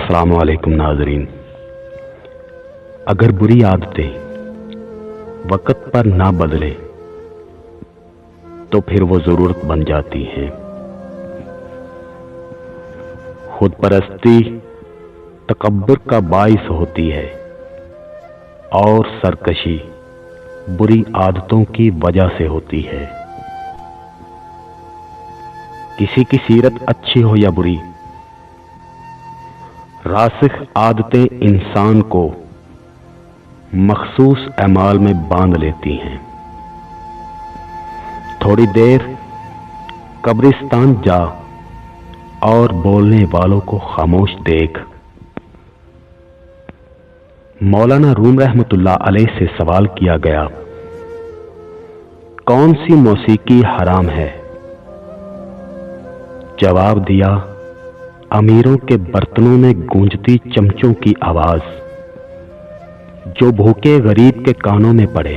السلام علیکم ناظرین۔ اگر بری عادتیں وقت پر نہ بدلے تو پھر وہ ضرورت بن جاتی ہیں۔ خود پرستی تکبر کا باعث ہوتی ہے اور سرکشی بری عادتوں کی وجہ سے ہوتی ہے۔ کسی کی سیرت اچھی ہو یا بری، راسخ عادتیں انسان کو مخصوص اعمال میں باندھ لیتی ہیں۔ تھوڑی دیر قبرستان جا اور بولنے والوں کو خاموش دیکھ۔ مولانا روم رحمۃ اللہ علیہ سے سوال کیا گیا، کون سی موسیقی حرام ہے؟ جواب دیا، امیروں کے برتنوں میں گونجتی چمچوں کی آواز جو بھوکے غریب کے کانوں میں پڑے۔